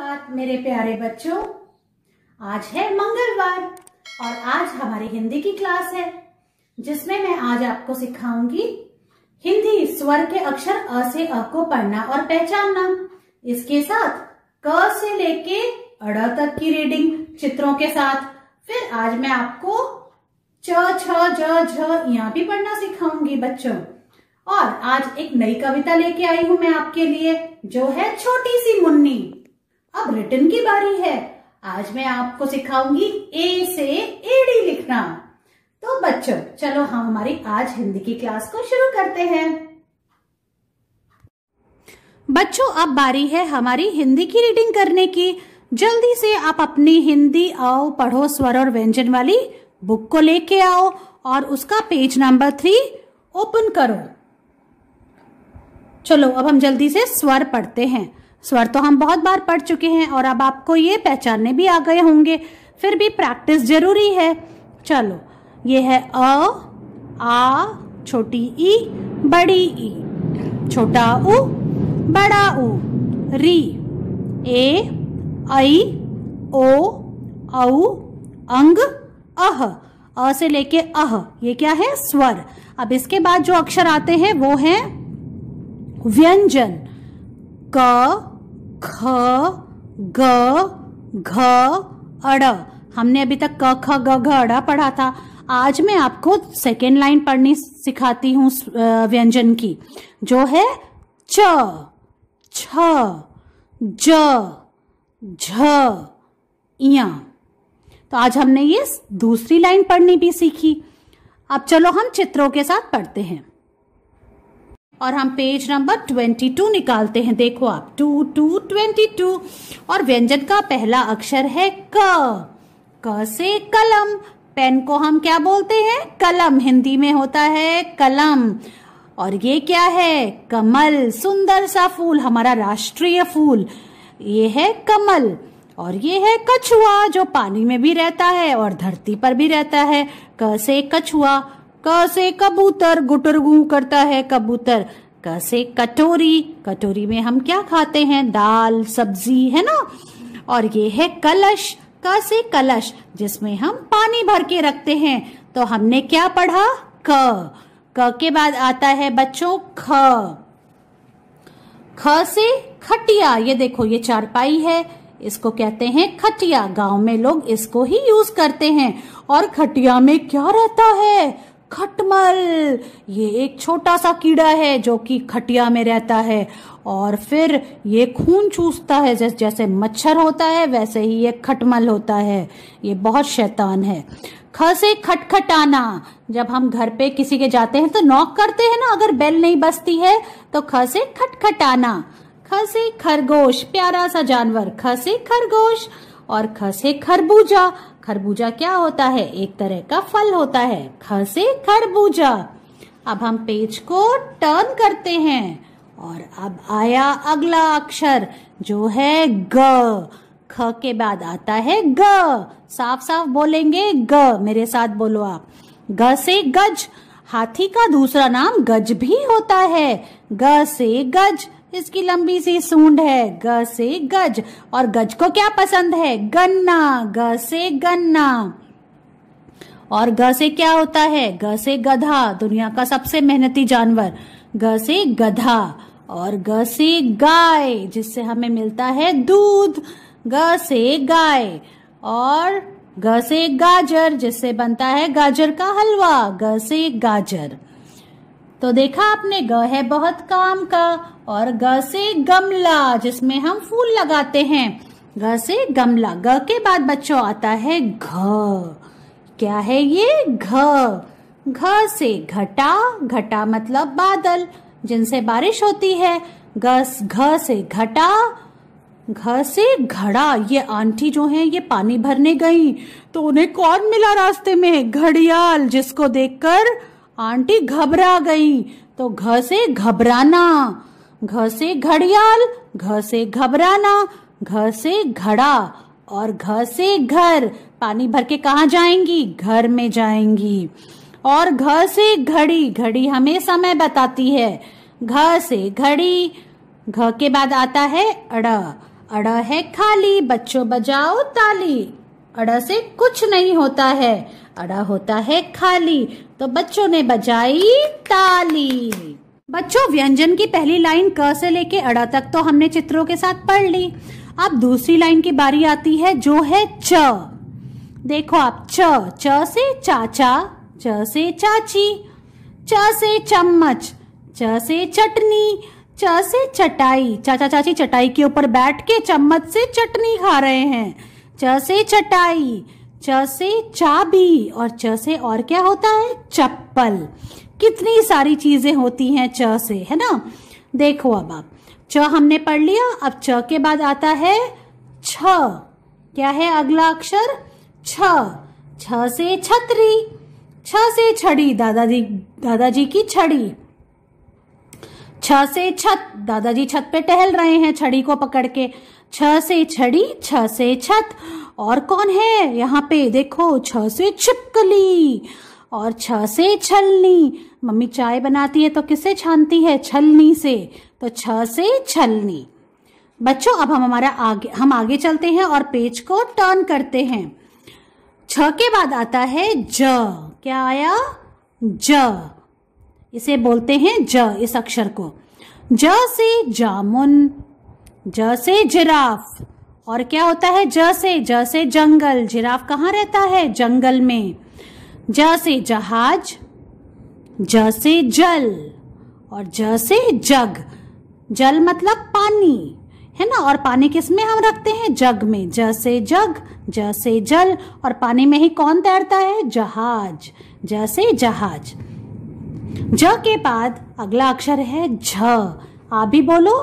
सुप्रभात मेरे प्यारे बच्चों। आज है मंगलवार और आज हमारी हिंदी की क्लास है जिसमें मैं आज आपको सिखाऊंगी हिंदी स्वर के अक्षर अ से अ को पढ़ना और पहचानना। इसके साथ क से लेके अड़ तक की रीडिंग चित्रों के साथ। फिर आज मैं आपको च छ ज झ यहाँ भी पढ़ना सिखाऊंगी बच्चों। और आज एक नई कविता लेके आई हूं मैं आपके लिए जो है छोटी सी मुन्नी। अब रिटन की बारी है। आज मैं आपको सिखाऊंगी ए से एड़ी लिखना। तो बच्चों चलो हम हमारी आज हिंदी की क्लास को शुरू करते हैं। बच्चों अब बारी है हमारी हिंदी की रीडिंग करने की। जल्दी से आप अपनी हिंदी आओ पढ़ो स्वर और व्यंजन वाली बुक को लेके आओ और उसका पेज नंबर 3 ओपन करो। चलो अब हम जल्दी से स्वर पढ़ते हैं। स्वर तो हम बहुत बार पढ़ चुके हैं और अब आपको ये पहचानने भी आ गए होंगे, फिर भी प्रैक्टिस जरूरी है। चलो ये है अ, आ, छोटी ई, बड़ी ई, छोटा उ, बड़ा उ, री, ए, ऐ, ओ, औ, अंग, अह। अ से लेके अह ये क्या है? स्वर। अब इसके बाद जो अक्षर आते हैं वो हैं व्यंजन। क, ख, ग, घ, अड़। हमने अभी तक क, ख, ग, घ, अड़ा पढ़ा था। आज मैं आपको सेकेंड लाइन पढ़नी सिखाती हूँ व्यंजन की, जो है च, छ, ज, झ, इया। तो आज हमने ये दूसरी लाइन पढ़नी भी सीखी। अब चलो हम चित्रों के साथ पढ़ते हैं और हम पेज नंबर 22 निकालते हैं। देखो आप 2 2 22 और व्यंजन का पहला अक्षर है क। क से कलम। पेन को हम क्या बोलते हैं? कलम। हिंदी में होता है कलम। और ये क्या है? कमल। सुंदर सा फूल, हमारा राष्ट्रीय फूल ये है कमल। और ये है कछुआ जो पानी में भी रहता है और धरती पर भी रहता है। क से कछुआ। क से कबूतर, गुटर गू करता है कबूतर। क से कटोरी। कटोरी में हम क्या खाते हैं? दाल सब्जी, है ना। और ये है कलश। क से कलश जिसमें हम पानी भर के रखते हैं। तो हमने क्या पढ़ा? क। क के बाद आता है बच्चों ख। ख से खटिया। ये देखो ये चारपाई है, इसको कहते हैं खटिया। गांव में लोग इसको ही यूज करते हैं। और खटिया में क्या रहता है? खटमल। ये एक छोटा सा कीड़ा है जो कि खटिया में रहता है और फिर ये खून चूसता है। जैसे मच्छर होता है वैसे ही ये खटमल होता है। ये बहुत शैतान है। ख से खटखटाना। जब हम घर पे किसी के जाते हैं तो नॉक करते हैं ना, अगर बेल नहीं बजती है तो ख से खटखटाना। ख से खरगोश, प्यारा सा जानवर। ख से खरगोश। और ख से खरबूजा। खरबूजा क्या होता है? एक तरह का फल होता है। ख से खरबूजा। अब हम पेज को टर्न करते हैं और अब आया अगला अक्षर जो है ग। ख के बाद आता है ग। साफ साफ बोलेंगे ग, मेरे साथ बोलो आप। ग से गज। हाथी का दूसरा नाम गज भी होता है। ग से गज, इसकी लंबी सी सूंड है। ग से गज। और गज को क्या पसंद है? गन्ना। ग से गन्ना। और ग से क्या होता है? ग से गधा, दुनिया का सबसे मेहनती जानवर। ग से गधा। और ग से गाय जिससे हमें मिलता है दूध। ग से गाय। और ग से गाजर जिससे बनता है गाजर का हलवा। ग से गाजर। तो देखा आपने, ग है बहुत काम का। और ग से गमला जिसमें हम फूल लगाते हैं। ग से गमला। ग के बाद बच्चों आता है घ। क्या है ये? घ। घ से घटा। घटा मतलब बादल जिनसे बारिश होती है। घ से घटा। घ से घड़ा। ये आंटी जो हैं ये पानी भरने गई तो उन्हें कौन मिला रास्ते में? घड़ियाल, जिसको देखकर आंटी घबरा गई। तो घ से घबराना। घ से घड़ियाल। घ से घबराना। घ से घड़ा। और घ से घर। पानी भर के कहाँ जाएंगी? घर में जाएंगी। और घ से घड़ी। घड़ी हमें समय बताती है। घ से घड़ी। घ के बाद आता है अड़। अड़ है खाली, बच्चों बजाओ ताली। अड़ से कुछ नहीं होता है, अड़ा होता है खाली, तो बच्चों ने बजाई ताली। बच्चों, व्यंजन की पहली लाइन क से लेके अड़ा तक तो हमने चित्रों के साथ पढ़ ली। अब दूसरी लाइन की बारी आती है जो है च। देखो आप, च से चाचा, च से चाची, च से चम्मच, च से चटनी, च से चटाई। चाचा चाची चटाई के ऊपर बैठ के चम्मच से चटनी खा रहे हैं। च से चटाई, च से चाबी, और च से और क्या होता है? चप्पल। कितनी सारी चीजें होती हैं च से, है ना। देखो अब आप, च हमने पढ़ लिया। अब च के बाद आता है छ। क्या है अगला अक्षर? छ। छ से छतरी, छ से छड़ी, दादाजी की छड़ी। छ से छत, दादाजी छत पे टहल रहे हैं छड़ी को पकड़ के। छ से छड़ी, छ से छत। और कौन है यहाँ पे? देखो, छ से छिपकली, और छ से छलनी। मम्मी चाय बनाती है तो किससे छानती है? छलनी से, तो छ से छलनी। बच्चों, अब हम आगे चलते हैं और पेज को टर्न करते हैं। छ के बाद आता है ज। क्या आया? ज। इसे बोलते हैं ज, इस अक्षर को। ज से जामुन, ज से जिराफ। और क्या होता है ज से? ज से जंगल। जिराफ कहाँ रहता है? जंगल में। ज से जहाज, ज से जल, और ज से जग। जल मतलब पानी, है ना। और पानी किस में हम रखते हैं? जग में। ज से जग, ज से जल, और पानी में ही कौन तैरता है? जहाज। ज से जहाज। ज के बाद अगला अक्षर है झ। आप भी बोलो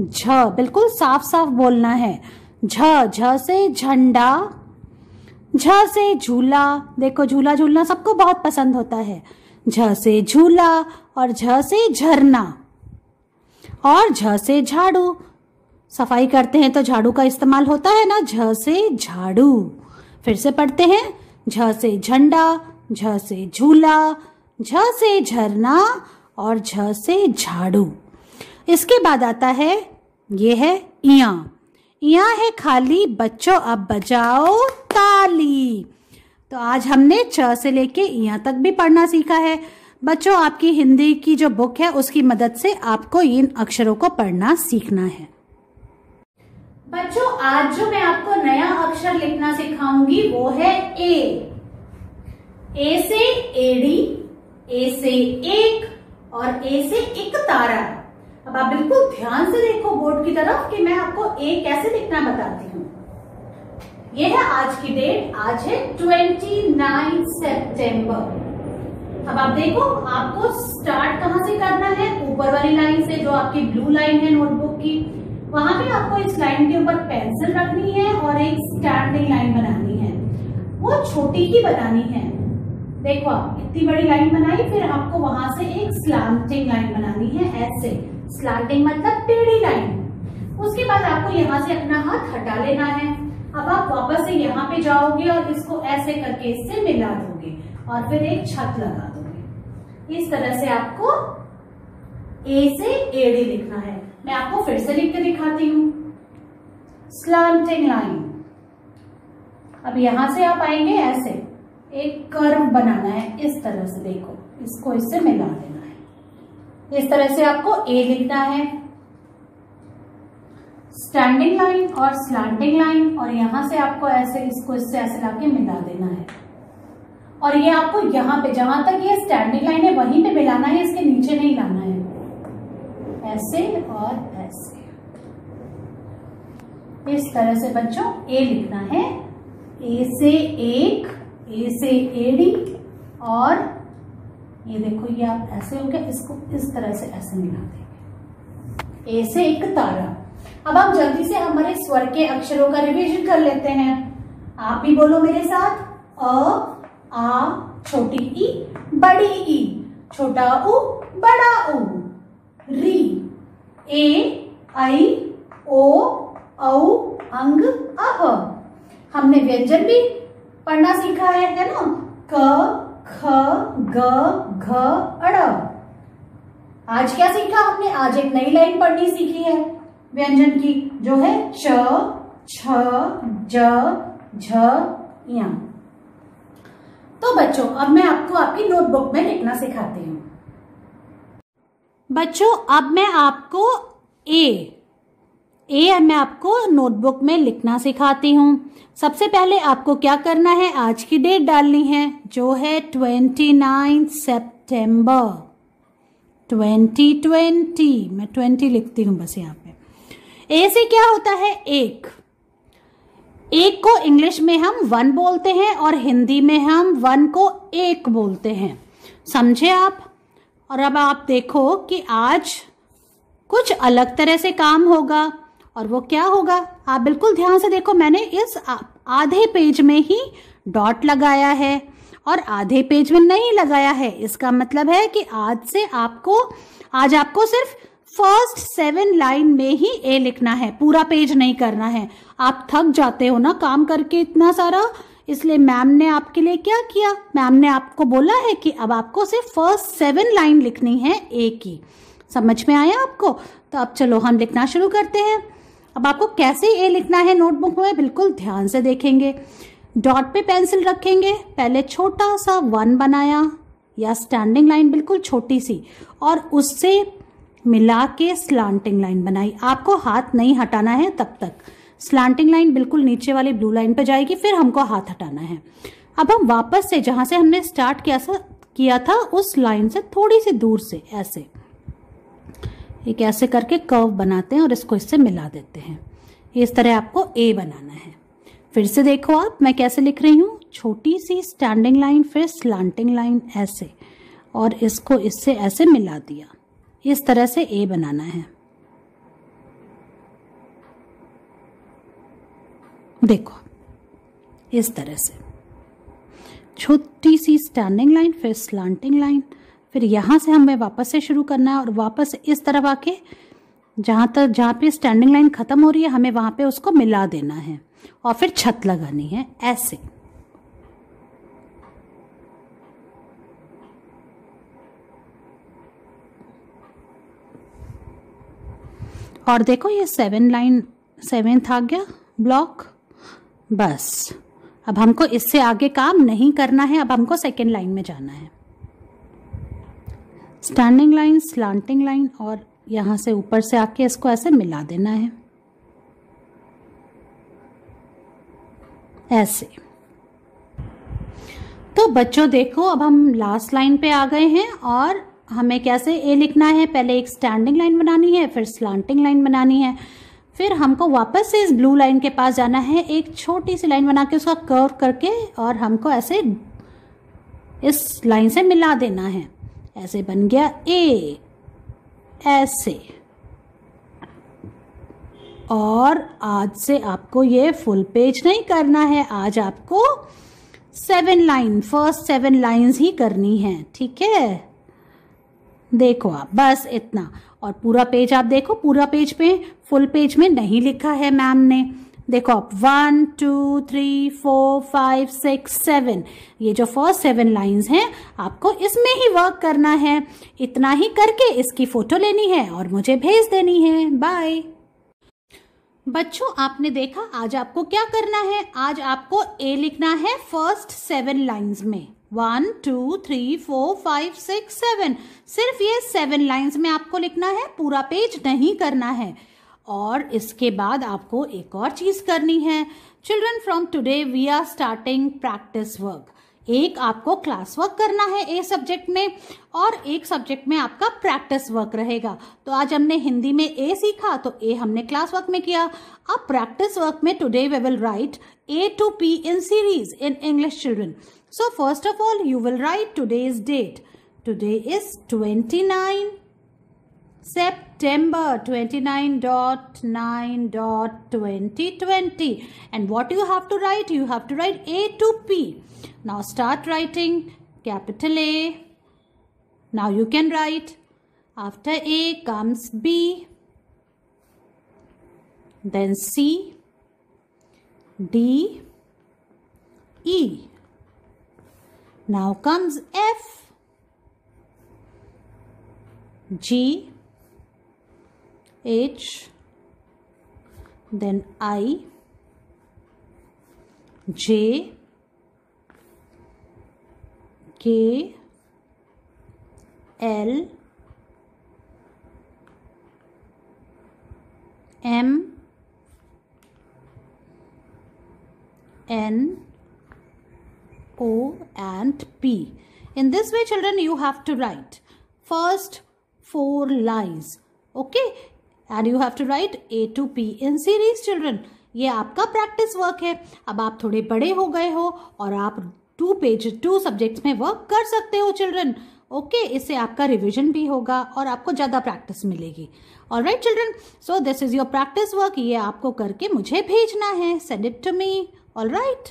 झ, बिल्कुल साफ साफ बोलना है। झ। झ से झंडा, झ से झूला। देखो, झूला झूलना सबको बहुत पसंद होता है। झ से झूला, और झ से झरना, और झ से झाड़ू। सफाई करते हैं तो झाड़ू का इस्तेमाल होता है ना। झ से झाड़ू। फिर से पढ़ते हैं। झ से झंडा, झ से झूला, झ से झरना, और झ से झाड़ू। इसके बाद आता है, ये है इया। इया है खाली, बच्चों अब बजाओ ताली। तो आज हमने च से लेके इया तक भी पढ़ना सीखा है। बच्चों, आपकी हिंदी की जो बुक है उसकी मदद से आपको इन अक्षरों को पढ़ना सीखना है। बच्चों, आज जो मैं आपको नया अक्षर लिखना सिखाऊंगी वो है ए। ए से एड़ी, ए से एक, और ए से एक तारा। अब आप बिल्कुल ध्यान से देखो बोर्ड की तरफ कि मैं आपको ए कैसे लिखना बताती हूँ। ये है आज की डेट, आज है 29 सितंबर। अब आप देखो, आपको स्टार्ट कहाँ से करना है? ऊपर वाली लाइन से, जो आपकी ब्लू लाइन है नोटबुक की। वहां पे आपको इस लाइन के ऊपर पेंसिल रखनी है और एक स्टैंडिंग लाइन बनानी है। वो छोटी ही बनानी है। देखो, आप इतनी बड़ी लाइन बनाई, फिर आपको वहां से एक स्लांटिंग लाइन बनानी है, ऐसे। स्लांटिंग मतलब टेढ़ी लाइन। उसके बाद आपको यहाँ से अपना हाथ हटा लेना है। अब आप वापस से यहाँ पे जाओगे और इसको ऐसे करके इससे मिला दोगे, और फिर एक छत लगा दोगे। इस तरह से आपको ए से एड़ी लिखना है। मैं आपको फिर से लिख के दिखाती हूँ। Slanting line. अब यहां से आप आएंगे, ऐसे एक कर्व बनाना है, इस तरह से। देखो, इसको इससे मिला देना है। इस तरह से आपको ए लिखना है। स्टैंडिंग लाइन और स्लांटिंग लाइन, और यहां से आपको ऐसे इसको इससे ऐसे लाके मिला देना है। और ये आपको यहाँ पे, जहां तक ये स्टैंडिंग लाइन है वहीं पे मिलाना है, इसके नीचे नहीं लाना है। ऐसे और ऐसे, इस तरह से बच्चों ए लिखना है। ए से एक, ए से एड़ी, और ये देखो, ये आप ऐसे हो गया, इसको इस तरह से ऐसे मिला देंगे। ए से एक तारा। अब आप जल्दी से हमारे स्वर के अक्षरों का रिवीजन कर लेते हैं। आप भी बोलो मेरे साथ। अ, आ, छोटी ई, बड़ी ई, छोटा उ, बड़ा उ। री, ए, आई, ओ, औ, अंग, अह। हमने व्यंजन भी पढ़ना सीखा है ना। क, ख, ग, घ, अड़। आज क्या सीखा हमने? आज एक नई लाइन पढ़नी सीखी है। व्यंजन की, जो है च, छ, ज, झ, य। तो बच्चों अब मैं आपको आपकी नोटबुक में लिखना सिखाती हूँ। बच्चों अब मैं आपको मैं आपको नोटबुक में लिखना सिखाती हूँ। सबसे पहले आपको क्या करना है, आज की डेट डालनी है जो है 29 सितंबर 2020। मैं 20 लिखती हूँ बस यहाँ पे। ए से क्या होता है, एक को इंग्लिश में हम 1 बोलते हैं और हिंदी में हम 1 को 1 बोलते हैं, समझे आप। और अब आप देखो कि आज कुछ अलग तरह से काम होगा, और वो क्या होगा, आप बिल्कुल ध्यान से देखो। मैंने इस आधे पेज में ही डॉट लगाया है और आधे पेज में नहीं लगाया है। इसका मतलब है कि आज आपको सिर्फ फर्स्ट 7 लाइन में ही ए लिखना है, पूरा पेज नहीं करना है। आप थक जाते हो ना काम करके इतना सारा, इसलिए मैम ने आपके लिए क्या किया, मैम ने आपको बोला है कि अब आपको सिर्फ फर्स्ट 7 लाइन लिखनी है ए की। समझ में आया आपको? तो अब चलो हम लिखना शुरू करते हैं। अब आपको कैसे ए लिखना है नोटबुक में बिल्कुल ध्यान से देखेंगे। डॉट पे पेंसिल रखेंगे, पहले छोटा सा 1 बनाया या स्टैंडिंग लाइन बिल्कुल छोटी सी, और उससे मिला के स्लांटिंग लाइन बनाई। आपको हाथ नहीं हटाना है तब तक, स्लांटिंग लाइन बिल्कुल नीचे वाली ब्लू लाइन पे जाएगी, फिर हमको हाथ हटाना है। अब हम वापस से जहां से हमने स्टार्ट किया था उस लाइन से थोड़ी सी दूर से ऐसे करके कर्व बनाते हैं और इसको इससे मिला देते हैं। इस तरह आपको ए बनाना है। फिर से देखो आप, मैं कैसे लिख रही हूँ, छोटी सी स्टैंडिंग लाइन, फिर स्लांटिंग लाइन ऐसे, और इसको इससे ऐसे मिला दिया। इस तरह से ए बनाना है। देखो इस तरह से छोटी सी स्टैंडिंग लाइन, फिर स्लांटिंग लाइन, फिर यहां से हमें वापस से शुरू करना है और वापस से इस तरफ आके जहां पे स्टैंडिंग लाइन खत्म हो रही है हमें वहां पे उसको मिला देना है और फिर छत लगानी है ऐसे। और देखो ये 7th आ गया ब्लॉक। बस अब हमको इससे आगे काम नहीं करना है, अब हमको सेकेंड लाइन में जाना है। स्टैंडिंग लाइन, स्लांटिंग लाइन, और यहां से ऊपर से आके इसको ऐसे मिला देना है ऐसे। तो बच्चों देखो अब हम लास्ट लाइन पे आ गए हैं और हमें कैसे ए लिखना है, पहले एक स्टैंडिंग लाइन बनानी है, फिर स्लांटिंग लाइन बनानी है, फिर हमको वापस से इस ब्लू लाइन के पास जाना है, एक छोटी सी लाइन बना के उसका कर्व करके और हमको ऐसे इस लाइन से मिला देना है। ऐसे बन गया ए ऐसे। और आज से आपको ये फुल पेज नहीं करना है, आज आपको फर्स्ट 7 लाइंस ही करनी है, ठीक है। देखो आप बस इतना, और पूरा पेज आप देखो, पूरा पेज पे फुल पेज में नहीं लिखा है मैम ने। देखो आप 1 2 3 4 5 6 7, ये जो फर्स्ट 7 लाइंस हैं आपको इसमें ही वर्क करना है। इतना ही करके इसकी फोटो लेनी है और मुझे भेज देनी है। बाय। बच्चों आपने देखा आज आपको क्या करना है, आज आपको ए लिखना है फर्स्ट 7 लाइंस में, 1 2 3 4 5 6 7, सिर्फ ये 7 लाइंस में आपको लिखना है, पूरा पेज नहीं करना है। और इसके बाद आपको एक और चीज करनी है। Children from today we are starting practice work. एक आपको क्लास वर्क करना है ए सब्जेक्ट में और एक सब्जेक्ट में आपका प्रैक्टिस वर्क रहेगा। तो आज हमने हिंदी में ए सीखा तो ए हमने क्लास वर्क में किया। अब प्रैक्टिस वर्क में today we will write A to P in series in English children. So first of all you will write today's date. Today is 29 September 29.9.2020, and what you have to write? You have to write A to P. Now start writing capital A. Now you can write after A comes B, then C, D, E. Now comes F, G, H, then I, J, K, L, M, N, O and P. In this way, children, you have to write first 4 lines. Okay, and you have to write A to P in series, children. ये आपका practice work है. अब आप थोड़े बड़े हो गए हो और आप 2 सब्जेक्ट्स में वर्क कर सकते हो, चिल्ड्रन. ओके, इससे आपका रिवीजन भी होगा और आपको ज्यादा प्रैक्टिस मिलेगी. Alright children, so this is your practice work. ये आपको करके मुझे भेजना है. Send it to me. Alright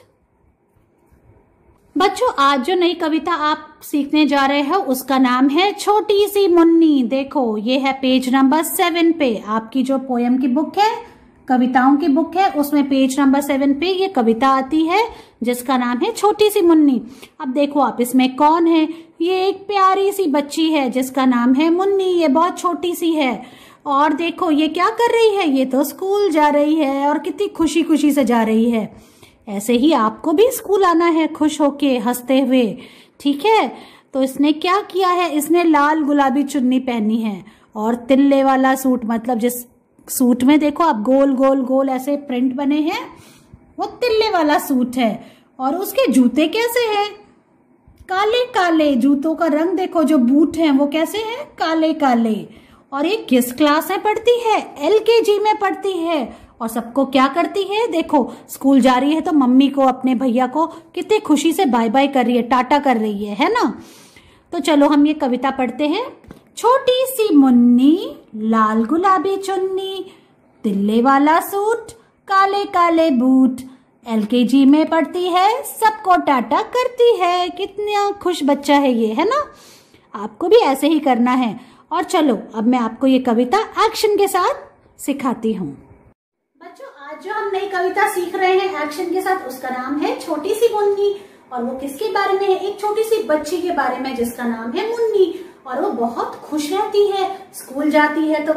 बच्चों, आज जो नई कविता आप सीखने जा रहे हो उसका नाम है छोटी सी मुन्नी. देखो, ये है पेज नंबर 7 पे. आपकी जो पोयम की बुक है, कविताओं की बुक है, उसमें पेज नंबर 7 पे ये कविता आती है जिसका नाम है छोटी सी मुन्नी. अब देखो आप, इसमें कौन है? ये एक प्यारी सी बच्ची है जिसका नाम है मुन्नी. ये बहुत छोटी सी है और देखो ये क्या कर रही है. ये तो स्कूल जा रही है और कितनी खुशी खुशी से जा रही है. ऐसे ही आपको भी स्कूल आना है खुश होके, हंसते हुए. ठीक है, तो इसने क्या किया है? इसने लाल गुलाबी चुन्नी पहनी है और तिल्ले वाला सूट, मतलब जिस सूट में देखो आप गोल गोल गोल ऐसे प्रिंट बने हैं, वो तिल्ले वाला सूट है. और उसके जूते कैसे हैं? काले काले. जूतों का रंग देखो, जो बूट हैं वो कैसे हैं? काले काले. और ये किस क्लास में पढ़ती है? LKG में पढ़ती है. और सबको क्या करती है? देखो, स्कूल जा रही है तो मम्मी को, अपने भैया को कितनी खुशी से बाय बाय कर रही है, टाटा कर रही है ना. तो चलो हम ये कविता पढ़ते हैं. छोटी सी मुन्नी, लाल गुलाबी चुन्नी, तिल्ले वाला सूट, काले काले बूट, LKG में पढ़ती है, सबको टाटा करती है. कितना खुश बच्चा है ये, है ना. आपको भी ऐसे ही करना है. और चलो अब मैं आपको ये कविता एक्शन के साथ सिखाती हूँ. बच्चों, आज जो हम नई कविता सीख रहे हैं एक्शन के साथ, उसका नाम है छोटी सी मुन्नी. और वो किसके बारे में है? एक छोटी सी बच्ची के बारे में जिसका नाम है मुन्नी. और वो बहुत खुश रहती है. स्कूल जाती है तो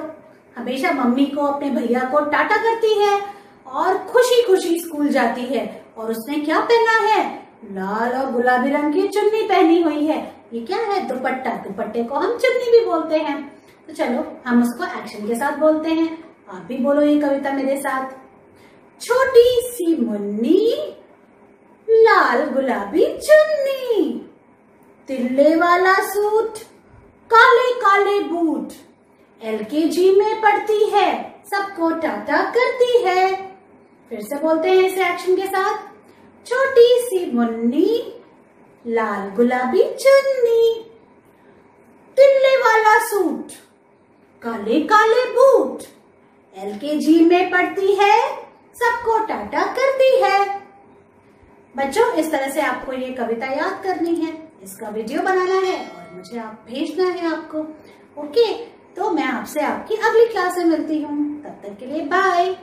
हमेशा मम्मी को, अपने भैया को टाटा करती है और खुशी खुशी स्कूल जाती है. और उसने क्या पहना है? लाल और गुलाबी रंग की चुन्नी पहनी हुई है. ये क्या है? दुपट्टा. दुपट्टे को हम चुन्नी भी बोलते हैं. तो चलो हम उसको एक्शन के साथ बोलते हैं. आप भी बोलो ये कविता मेरे साथ. छोटी सी मुन्नी, लाल गुलाबी चुन्नी, तिल्ले वाला सूट, काले काले बूट, LKG में पढ़ती है, सबको टाटा करती है. फिर से बोलते हैं इसे एक्शन के साथ. छोटी सी मुन्नी, लाल गुलाबी चुन्नी, तिल्ले वाला सूट, काले काले बूट, LKG में पढ़ती है, सबको टाटा करती है. बच्चों, इस तरह से आपको ये कविता याद करनी है, इसका वीडियो बनाना है और मुझे आप भेजना है आपको. ओके, तो मैं आपसे आपकी अगली क्लास में मिलती हूँ. तब तक के लिए बाय.